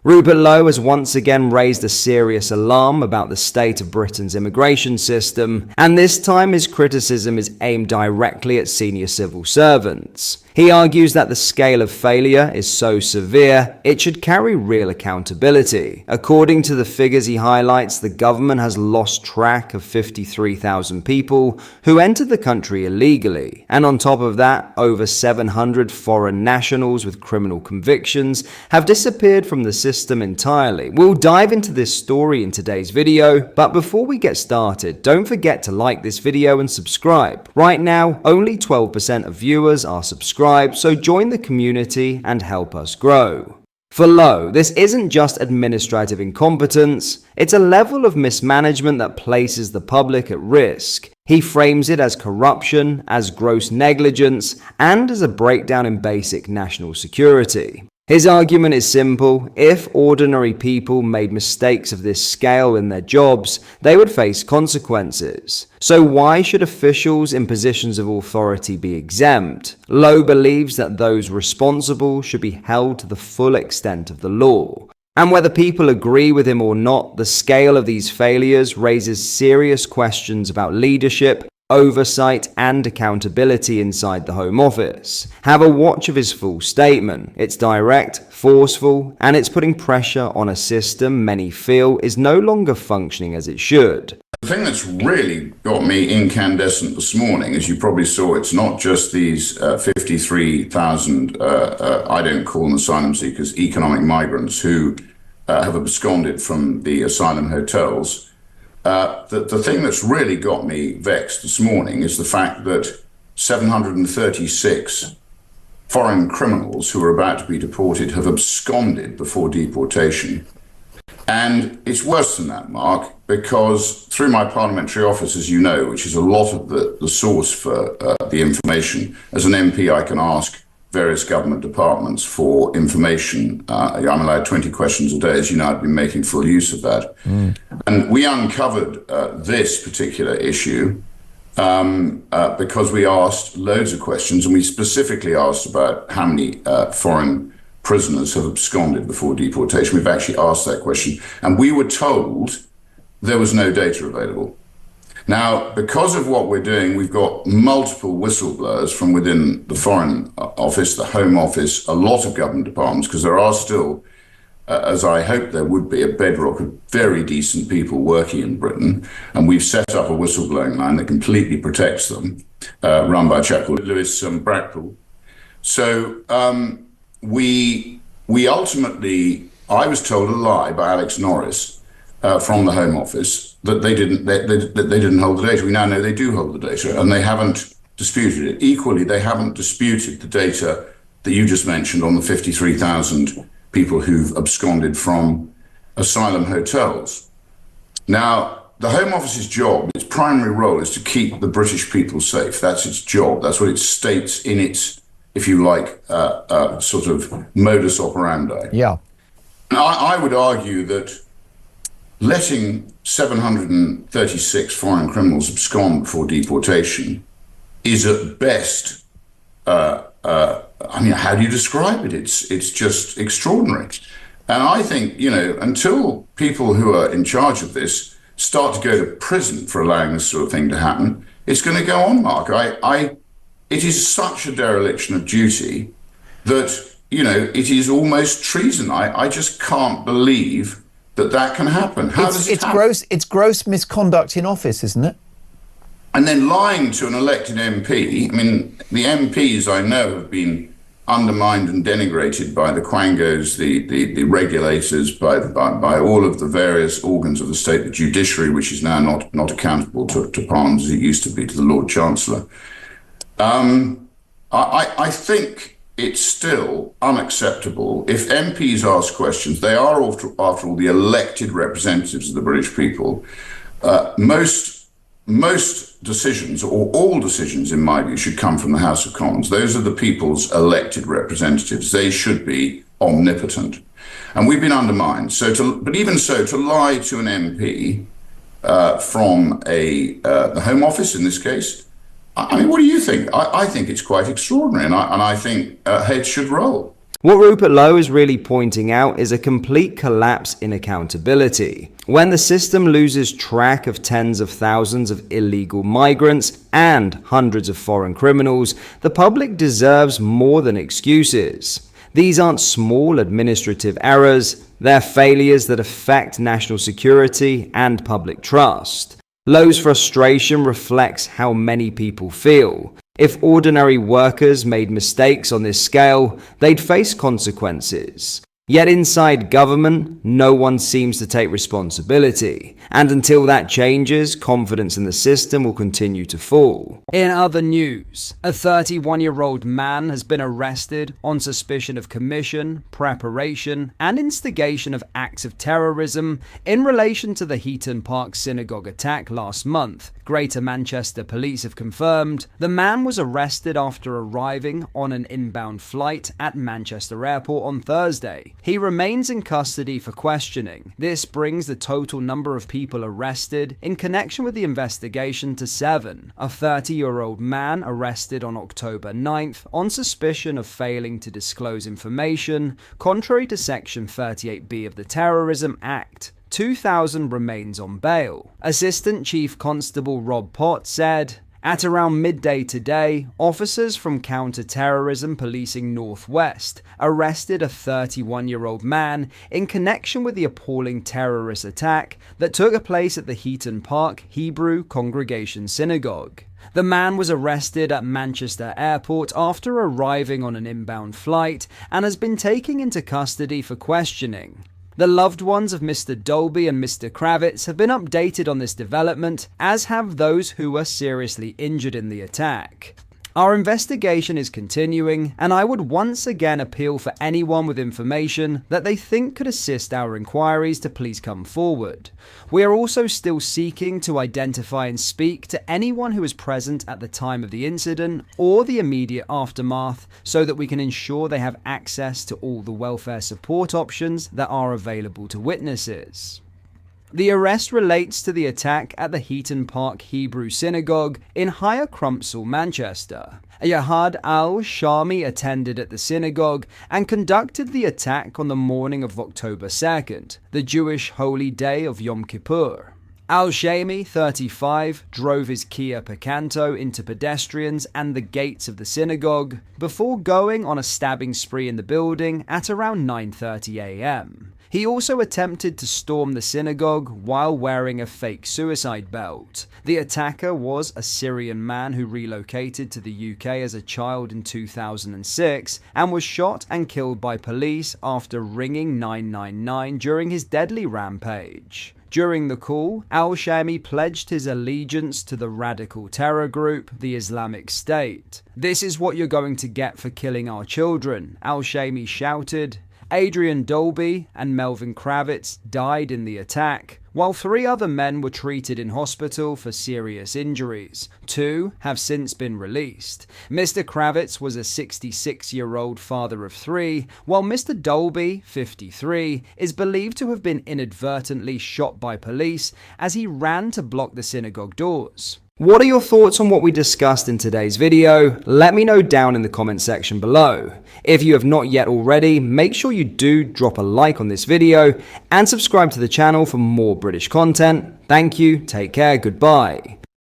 Rupert Lowe has once again raised a serious alarm about the state of Britain's immigration system, and this time his criticism is aimed directly at senior civil servants. He argues that the scale of failure is so severe, it should carry real accountability. According to the figures he highlights, the government has lost track of 53,000 people who entered the country illegally. And on top of that, over 700 foreign nationals with criminal convictions have disappeared from the system entirely. We'll dive into this story in today's video, but before we get started, don't forget to like this video and subscribe. Right now, only 12% of viewers are subscribed, so join the community and help us grow. For Lowe, this isn't just administrative incompetence, it's a level of mismanagement that places the public at risk. He frames it as corruption, as gross negligence, and as a breakdown in basic national security. His argument is simple: if ordinary people made mistakes of this scale in their jobs, they would face consequences. So why should officials in positions of authority be exempt? Lowe believes that those responsible should be held to the full extent of the law. And whether people agree with him or not, the scale of these failures raises serious questions about leadership, oversight and accountability inside the Home Office. Have a watch of his full statement. It's direct, forceful, and it's putting pressure on a system many feel is no longer functioning as it should. The thing that's really got me incandescent this morning, as you probably saw, it's not just these 53,000, I don't call them asylum seekers, economic migrants who have absconded from the asylum hotels. The thing that's really got me vexed this morning is the fact that 736 foreign criminals who are about to be deported have absconded before deportation. And it's worse than that, Mark, because through my parliamentary office, as you know, which is a lot of the source for the information, as an MP I can ask various government departments for information. I'm allowed 20 questions a day. As you know, I've been making full use of that. And we uncovered this particular issue because we asked loads of questions, and we specifically asked about how many foreign prisoners have absconded before deportation. We've actually asked that question, and we were told there was no data available. Now, because of what we're doing, we've got multiple whistleblowers from within the Foreign Office, the Home Office, a lot of government departments, because there are still, as I hope there would be, a bedrock of very decent people working in Britain. And we've set up a whistleblowing line that completely protects them, run by a chap called Lewis Brackpool. So we ultimately, I was told a lie by Alex Norris from the Home Office, that they didn't hold the data. We now know they do hold the data, and they haven't disputed it. Equally, they haven't disputed the data that you just mentioned on the 53,000 people who've absconded from asylum hotels. Now, the Home Office's job, its primary role, is to keep the British people safe. That's its job. That's what it states in its, if you like, sort of modus operandi. Yeah. I would argue that letting 736 foreign criminals abscond before deportation is at best, I mean, how do you describe it? It's just extraordinary. And I think, you know, until people who are in charge of this start to go to prison for allowing this sort of thing to happen, it's going to go on, Mark. It is such a dereliction of duty that, you know, it is almost treason. I just can't believe that can happen. How does it happen? It's gross misconduct in office, isn't it? And then lying to an elected MP. I mean, the MPs I know have been undermined and denigrated by the quangos, the regulators, by all of the various organs of the state, the judiciary, which is now not accountable to Parliament as it used to be, to the Lord Chancellor. I think it's still unacceptable. If MPs ask questions, they are, after all, the elected representatives of the British people. Most decisions, or all decisions, in my view, should come from the House of Commons. Those are the people's elected representatives. They should be omnipotent. And we've been undermined. But even so, to lie to an MP from the Home Office, in this case, I mean, what do you think? I think it's quite extraordinary, and I think heads should roll. What Rupert Lowe is really pointing out is a complete collapse in accountability. When the system loses track of tens of thousands of illegal migrants and hundreds of foreign criminals, the public deserves more than excuses. These aren't small administrative errors, they're failures that affect national security and public trust. Lowe's frustration reflects how many people feel. If ordinary workers made mistakes on this scale, they'd face consequences. Yet inside government, no one seems to take responsibility. And until that changes, confidence in the system will continue to fall. In other news, a 31-year-old man has been arrested on suspicion of commission, preparation, and instigation of acts of terrorism in relation to the Heaton Park synagogue attack last month. Greater Manchester Police have confirmed the man was arrested after arriving on an inbound flight at Manchester Airport on Thursday. He remains in custody for questioning. This brings the total number of people arrested in connection with the investigation to 7. A 30-year-old man arrested on October 9th on suspicion of failing to disclose information, contrary to Section 38B of the Terrorism Act. 2,000 remains on bail. Assistant Chief Constable Rob Pott said, "At around midday today, officers from Counter-Terrorism Policing Northwest arrested a 31-year-old man in connection with the appalling terrorist attack that took place at the Heaton Park Hebrew Congregation Synagogue. The man was arrested at Manchester Airport after arriving on an inbound flight and has been taken into custody for questioning." The loved ones of Mr. Dolby and Mr. Kravitz have been updated on this development, as have those who were seriously injured in the attack. Our investigation is continuing, and I would once again appeal for anyone with information that they think could assist our inquiries to please come forward. We are also still seeking to identify and speak to anyone who was present at the time of the incident or the immediate aftermath so that we can ensure they have access to all the welfare support options that are available to witnesses. The arrest relates to the attack at the Heaton Park Hebrew Synagogue in Higher Crumpsall, Manchester. Yahad al-Shami attended at the synagogue and conducted the attack on the morning of October 2nd, the Jewish holy day of Yom Kippur. Al-Shami, 35, drove his Kia Picanto into pedestrians and the gates of the synagogue before going on a stabbing spree in the building at around 9:30 a.m. He also attempted to storm the synagogue while wearing a fake suicide belt. The attacker was a Syrian man who relocated to the UK as a child in 2006 and was shot and killed by police after ringing 999 during his deadly rampage. During the call, al-Shami pledged his allegiance to the radical terror group, the Islamic State. "This is what you're going to get for killing our children," al-Shami shouted. Adrian Dolby and Melvin Kravitz died in the attack, while 3 other men were treated in hospital for serious injuries. 2 have since been released. Mr. Kravitz was a 66-year-old father of 3, while Mr. Dolby, 53, is believed to have been inadvertently shot by police as he ran to block the synagogue doors. What are your thoughts on what we discussed in today's video? Let me know down in the comment section below. If you have not yet already, make sure you do drop a like on this video and subscribe to the channel for more British content. Thank you, take care, goodbye.